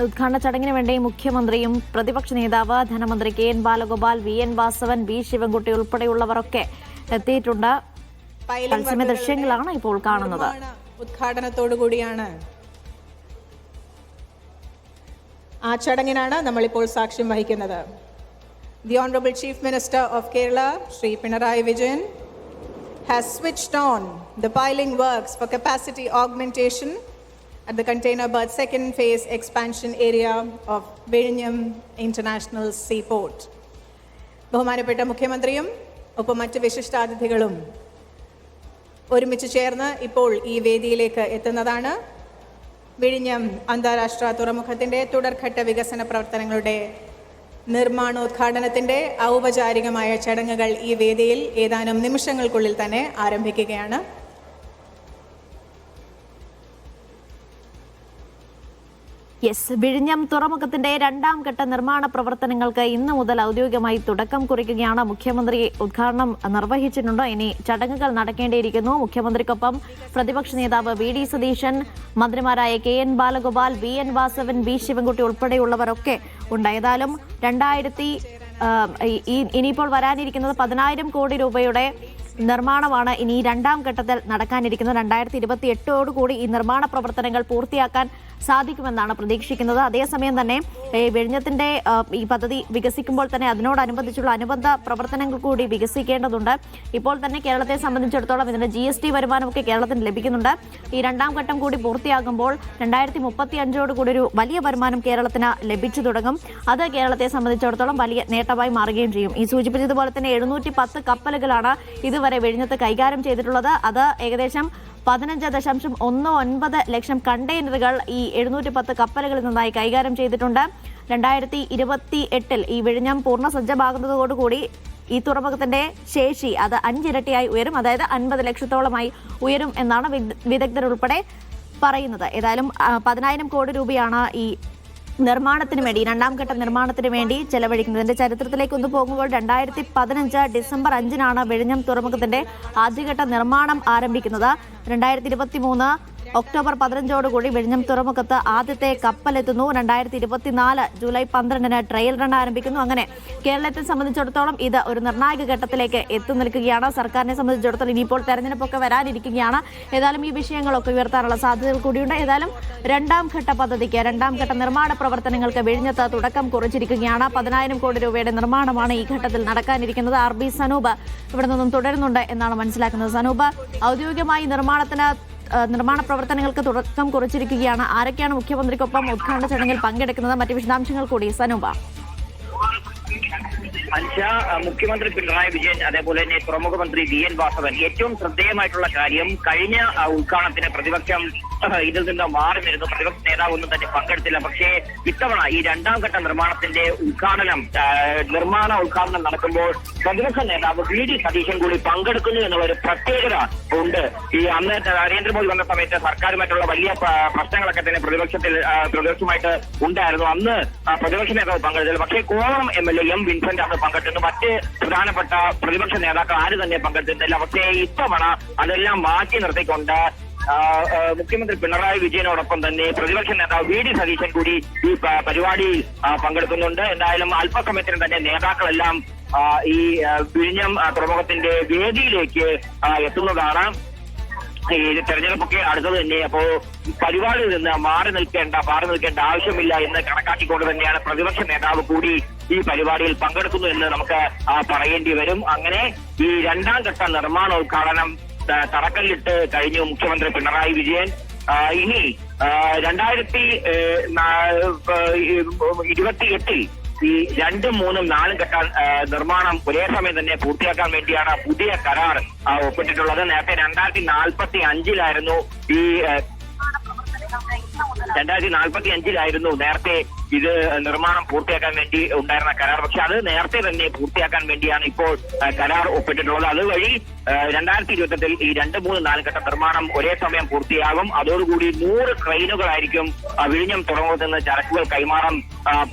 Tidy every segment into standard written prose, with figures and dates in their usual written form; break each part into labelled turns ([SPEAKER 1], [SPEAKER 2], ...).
[SPEAKER 1] ഉദ്ഘാടന ചടങ്ങിന് വേണ്ടി മുഖ്യമന്ത്രിയും പ്രതിപക്ഷ നേതാവ് ധനമന്ത്രി കെ എൻ ബാലഗോപാൽ, വി എൻ വാസവൻ, ബി ശിവൻകുട്ടി ഉൾപ്പെടെയുള്ളവരൊക്കെ എത്തിയിട്ടുണ്ട്. തത്സമയ ദൃശ്യങ്ങളാണ് ഇപ്പോൾ കാണുന്നത്.
[SPEAKER 2] ഉദ്ഘാടനത്തോടുകൂടിയാണ് ആ ചടങ്ങിനാണ് നമ്മളിപ്പോൾ സാക്ഷ്യം വഹിക്കുന്നത്. The Honorable Chief Minister of Kerala, Shri Pinarayi Vijayan, has switched on the piling works for capacity augmentation at the container berth second phase expansion area of Vizhinjam International Seaport. ബഹുമാനപ്പെട്ട മുഖ്യമന്ത്രിയും ഒപ്പം മറ്റ് വിശിഷ്ടാതിഥികളും ഒരുമിച്ച് ചേർന്ന് ഇപ്പോൾ ഈ വേദിയിലേക്ക് എത്തുന്നതാണ്. വിഴിഞ്ഞം അന്താരാഷ്ട്ര തുറമുഖത്തിന്റെ തുടർഘട്ട വികസന പ്രവർത്തനങ്ങളുടെ നിർമ്മാണോദ്ഘാടനത്തിന്റെ ഔപചാരികമായ ചടങ്ങുകൾ ഈ വേദിയിൽ ഏതാനും നിമിഷങ്ങൾക്കുള്ളിൽ തന്നെ ആരംഭിക്കുകയാണ്.
[SPEAKER 1] വിഴിഞ്ഞം തുറമുഖത്തിന്റെ രണ്ടാം ഘട്ട നിർമ്മാണ പ്രവർത്തനങ്ങൾക്ക് ഇന്ന് മുതൽ ഔദ്യോഗികമായി തുടക്കം കുറിക്കുകയാണ്. മുഖ്യമന്ത്രി ഉദ്ഘാടനം നിർവഹിച്ചിട്ടുണ്ട്. ഇനി ചടങ്ങുകൾ നടക്കേണ്ടിയിരിക്കുന്നു. മുഖ്യമന്ത്രിക്കൊപ്പം പ്രതിപക്ഷ നേതാവ് വി ഡി സതീശൻ, മന്ത്രിമാരായ കെ എൻ ബാലഗോപാൽ, വി എൻ വാസവൻ, ബി ശിവൻകുട്ടി ഉൾപ്പെടെയുള്ളവരൊക്കെ ഉണ്ട്. ഏതായാലും ഇനിയിപ്പോൾ വരാനിരിക്കുന്നത് 10,000 കോടി രൂപയുടെ നിർമ്മാണമാണ് ഇനി രണ്ടാം ഘട്ടത്തിൽ നടക്കാനിരിക്കുന്നത്. 2028 ഈ നിർമ്മാണ പ്രവർത്തനങ്ങൾ പൂർത്തിയാക്കാൻ സാധിക്കുമെന്നാണ് പ്രതീക്ഷിക്കുന്നത്. അതേസമയം തന്നെ വിഴിഞ്ഞത്തിന്റെ ഈ പദ്ധതി വികസിക്കുമ്പോൾ തന്നെ അതിനോടനുബന്ധിച്ചുള്ള അനുബന്ധ പ്രവർത്തനങ്ങൾ കൂടി വികസിക്കേണ്ടതുണ്ട്. ഇപ്പോൾ തന്നെ കേരളത്തെ സംബന്ധിച്ചിടത്തോളം ഇതിന്റെ GST വരുമാനമൊക്കെ കേരളത്തിന് ലഭിക്കുന്നുണ്ട്. ഈ രണ്ടാം ഘട്ടം കൂടി പൂർത്തിയാകുമ്പോൾ 2035 കൂടി ഒരു വലിയ വരുമാനം കേരളത്തിന് ലഭിച്ചു തുടങ്ങും. അത് കേരളത്തെ സംബന്ധിച്ചിടത്തോളം വലിയ നേട്ടമായി മാറുകയും ചെയ്യും. ഈ സൂചിപ്പിച്ചതുപോലെ തന്നെ 710 കപ്പലുകളാണ് ഇതുവരെ വിഴിഞ്ഞത്ത് കൈകാര്യം ചെയ്തിട്ടുള്ളത്. അത് ഏകദേശം 15.19 ലക്ഷം കണ്ടെയ്നറുകൾ ഈ 710 കപ്പലുകളിൽ നിന്നായി കൈകാര്യം ചെയ്തിട്ടുണ്ട്. 2028 ഈ വിഴിഞ്ഞം പൂർണ്ണ സജ്ജമാകുന്നതോടുകൂടി ഈ തുറമുഖത്തിന്റെ ശേഷി അത് 5 ഇരട്ടിയായി ഉയരും. അതായത് 50 ലക്ഷത്തോളമായി ഉയരും എന്നാണ് വിദഗ്ധരുൾപ്പെടെ പറയുന്നത്. ഏതായാലും 10,000 കോടി രൂപയാണ് ഈ നിർമ്മാണത്തിന് വേണ്ടി, രണ്ടാം ഘട്ട നിർമ്മാണത്തിന് വേണ്ടി ചെലവഴിക്കുന്നത്. ഇതിന്റെ ചരിത്രത്തിലേക്ക് ഒന്ന് പോകുമ്പോൾ 2015 ഡിസംബർ 5 വിഴിഞ്ഞം തുറമുഖത്തിന്റെ ആദ്യഘട്ട നിർമ്മാണം ആരംഭിക്കുന്നത്. 2023 ഒക്ടോബർ 15 വിഴിഞ്ഞം തുറമുഖത്ത് ആദ്യത്തെ കപ്പലെത്തുന്നു. 2024 ജൂലൈ 12 ട്രയൽ റൺ ആരംഭിക്കുന്നു. അങ്ങനെ കേരളത്തെ സംബന്ധിച്ചിടത്തോളം ഇത് ഒരു നിർണായക ഘട്ടത്തിലേക്ക് എത്തി നിൽക്കുകയാണ്. സർക്കാരിനെ സംബന്ധിച്ചിടത്തോളം ഇനിയിപ്പോൾ തെരഞ്ഞെടുപ്പൊക്കെ വരാനിരിക്കുകയാണ്. ഏതായാലും ഈ വിഷയങ്ങളൊക്കെ ഉയർത്താനുള്ള സാധ്യതകൾ കൂടിയുണ്ട്. ഏതായാലും രണ്ടാം ഘട്ട പദ്ധതിക്ക്, രണ്ടാം ഘട്ട നിർമ്മാണ പ്രവർത്തനങ്ങൾക്ക് വിഴിഞ്ഞത്ത് തുടക്കം കുറിച്ചിരിക്കുകയാണ്. 10,000 കോടി രൂപയുടെ നിർമ്മാണമാണ് ഈ ഘട്ടത്തിൽ നടക്കാനിരിക്കുന്നത്. RB സനൂപ് ഇവിടെ നിന്നും തുടരുന്നുണ്ട് എന്നാണ് മനസ്സിലാക്കുന്നത്. സനൂപ്, ഔദ്യോഗികമായി നിർമ്മാണ പ്രവർത്തനങ്ങൾക്ക് തുടക്കം കുറിച്ചിരിക്കുകയാണ്. ആരൊക്കെയാണ് മുഖ്യമന്ത്രിക്കൊപ്പം ഉദ്ഘാടന ചടങ്ങിൽ പങ്കെടുക്കുന്നത്? മറ്റ് വിശദാംശങ്ങൾ കൂടി സനൂപ.
[SPEAKER 3] മുഖ്യമന്ത്രി പിണറായി വിജയൻ, അതേപോലെ തന്നെ തുറമുഖ മന്ത്രി വി എൻ വാസവൻ. ഏറ്റവും ശ്രദ്ധേയമായിട്ടുള്ള കാര്യം, കഴിഞ്ഞ ഉദ്ഘാടനത്തിന് പ്രതിപക്ഷം ഇതിൽ നിന്ന് മാറി വരുന്നു. പ്രതിപക്ഷ നേതാവ് ഒന്നും തന്നെ പങ്കെടുത്തില്ല. പക്ഷേ ഇത്തവണ ഈ രണ്ടാം ഘട്ട നിർമ്മാണത്തിന്റെ നിർമ്മാണ ഉദ്ഘാടനം നടക്കുമ്പോൾ പ്രതിപക്ഷ നേതാവ് വി ഡി സതീശൻ കൂടി പങ്കെടുക്കുന്നു എന്നുള്ള ഒരു പ്രത്യേകത ഉണ്ട്. ഈ അന്ന് നരേന്ദ്രമോദി വന്ന സമയത്ത് സർക്കാരുമായിട്ടുള്ള വലിയ പ്രശ്നങ്ങളൊക്കെ തന്നെ പ്രതിപക്ഷമായിട്ട് ഉണ്ടായിരുന്നു. അന്ന് പ്രതിപക്ഷ നേതാവ് പങ്കെടുത്തില്ല. പക്ഷേ കോവളം MLA എം വിൻസെന്റ് ആണ് പങ്കെടുത്തിരുന്നു. മറ്റ് പ്രധാനപ്പെട്ട പ്രതിപക്ഷ നേതാക്കൾ ആരും തന്നെ പങ്കെടുത്തിട്ടില്ല. പക്ഷേ ഇത്തവണ അതെല്ലാം മാറ്റി നിർത്തിക്കൊണ്ട് മുഖ്യമന്ത്രി പിണറായി വിജയനോടൊപ്പം തന്നെ പ്രതിപക്ഷ നേതാവ് വി ഡി സതീശൻ കൂടി ഈ പരിപാടിയിൽ പങ്കെടുക്കുന്നുണ്ട്. എന്തായാലും അല്പസമയത്തിന് തന്നെ നേതാക്കളെല്ലാം ഈ വിഴിഞ്ഞം തുറമുഖത്തിന്റെ വേദിയിലേക്ക് എത്തുന്നതാണ്. ഈ തെരഞ്ഞെടുപ്പൊക്കെ അടുത്തത് തന്നെ. അപ്പോ പരിപാടിയിൽ നിന്ന് മാറി നിൽക്കേണ്ട ആവശ്യമില്ല എന്ന് കണക്കാക്കിക്കൊണ്ട് തന്നെയാണ് പ്രതിപക്ഷ നേതാവ് കൂടി ഈ പരിപാടിയിൽ പങ്കെടുക്കുന്നു എന്ന് നമുക്ക് പറയേണ്ടി വരും. അങ്ങനെ ഈ രണ്ടാം ഘട്ട നിർമ്മാണോദ്ഘാടനം തറക്കല്ലിട്ട് കഴിഞ്ഞു മുഖ്യമന്ത്രി പിണറായി വിജയൻ. ഇനി 2028 ഈ 2, 3, 4 ഘട്ട നിർമ്മാണം ഒരേ സമയം തന്നെ പൂർത്തിയാക്കാൻ വേണ്ടിയാണ് പുതിയ കരാർ ഒപ്പിട്ടിട്ടുള്ളത്. നേരത്തെ 2045 ഈ 2045 നേരത്തെ ഇത് നിർമ്മാണം പൂർത്തിയാക്കാൻ വേണ്ടി ഉണ്ടായിരുന്ന കരാർ. പക്ഷെ അത് നേരത്തെ തന്നെ പൂർത്തിയാക്കാൻ വേണ്ടിയാണ് ഇപ്പോൾ കരാർ ഒപ്പിട്ടിട്ടുള്ളത്. അതുവഴി 2028 ഈ 2, 3, 4 ഘട്ട നിർമ്മാണം ഒരേ സമയം പൂർത്തിയാകും. അതോടുകൂടി 100 ട്രെയിനുകളായിരിക്കും വിഴിഞ്ഞം തുറമുഖത്ത് നിന്ന് ചരക്കുകൾ കൈമാറാൻ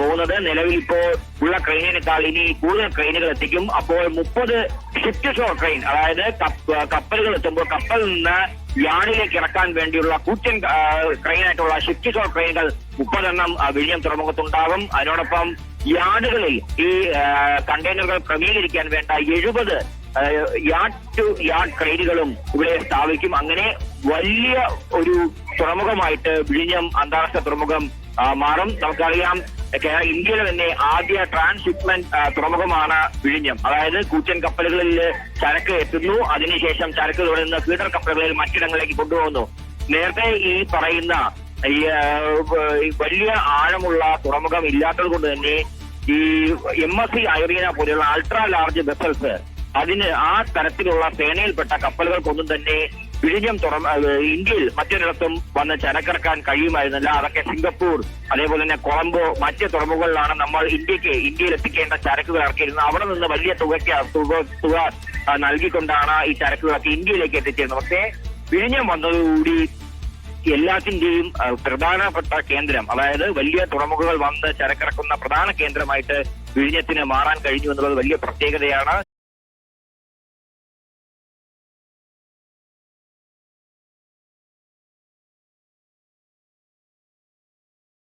[SPEAKER 3] പോകുന്നത്. നിലവിൽ ഇപ്പോൾ ഉള്ള ട്രെയിനിനേക്കാൾ ഇനി കൂടുതൽ ട്രെയിനുകൾ എത്തിക്കും. അപ്പോൾ 30 ഷിഫ്റ്റ് ഷോർ ട്രെയിൻ, അതായത് കപ്പലുകൾ എത്തുമ്പോൾ കപ്പലിൽ നിന്ന് യാർഡിലേക്ക് ഇറക്കാൻ വേണ്ടിയുള്ള കൂറ്റൻ ക്രെയിനായിട്ടുള്ള ഷിഫ്റ്റ് ഷോർ ക്രെയിനുകൾ 30 എണ്ണം വിഴിഞ്ഞം തുറമുഖത്തുണ്ടാകും. അതിനോടൊപ്പം യാർഡുകളിൽ ഈ കണ്ടെയ്നറുകൾ ക്രമീകരിക്കാൻ വേണ്ട 70 യാർഡ് ടു യാർഡ് ക്രെയിനുകളും ഇവിടെ സ്ഥാപിക്കും. അങ്ങനെ വലിയ ഒരു തുറമുഖമായിട്ട് വിഴിഞ്ഞം അന്താരാഷ്ട്ര തുറമുഖം മാറും. നമുക്കറിയാം ഇന്ത്യയിലെ തന്നെ ആദ്യ ട്രാൻസ്ഷിപ്മെന്റ് തുറമുഖമാണ് വിഴിഞ്ഞം. അതായത് കൂറ്റൻ കപ്പലുകളിൽ ചരക്ക് എത്തുന്നു, അതിനുശേഷം ചരക്ക് ഇവിടെ നിന്ന് ഫീഡർ കപ്പലുകളിൽ മറ്റിടങ്ങളിലേക്ക് കൊണ്ടുപോകുന്നു. നേരത്തെ ഈ പറയുന്ന ഈ വലിയ ആഴമുള്ള തുറമുഖം ഇല്ലാത്തത് കൊണ്ട് തന്നെ ഈ MSC ഐറീന പോലെയുള്ള അൾട്രാ ലാർജ് വെസൽസ് അതിന് ആ തരത്തിലുള്ള സേനയിൽപ്പെട്ട കപ്പലുകൾക്കൊന്നും തന്നെ വിഴിഞ്ഞം ഇന്ത്യയിൽ മറ്റൊരിടത്തും വന്ന് ചരക്കിറക്കാൻ കഴിയുമായിരുന്നില്ല. അതൊക്കെ സിംഗപ്പൂർ, അതേപോലെ തന്നെ കൊളംബോ, മറ്റ് തുറമുഖങ്ങളിലാണ് നമ്മൾ ഇന്ത്യയിൽ എത്തിക്കേണ്ട ചരക്കുകൾ ഇറക്കിയിരുന്നത്. അവിടെ നിന്ന് വലിയ തുക നൽകിക്കൊണ്ടാണ് ഈ ചരക്കുകളൊക്കെ ഇന്ത്യയിലേക്ക് എത്തിച്ചിരുന്നത്. പക്ഷേ വിഴിഞ്ഞം വന്നതോടുകൂടി എല്ലാത്തിന്റെയും പ്രധാനപ്പെട്ട കേന്ദ്രം, അതായത് വലിയ തുറമുഖങ്ങൾ വന്ന് ചരക്കിറക്കുന്ന പ്രധാന കേന്ദ്രമായിട്ട് വിഴിഞ്ഞത്തിന് മാറാൻ കഴിഞ്ഞു എന്നുള്ളത് വലിയ പ്രത്യേകതയാണ്.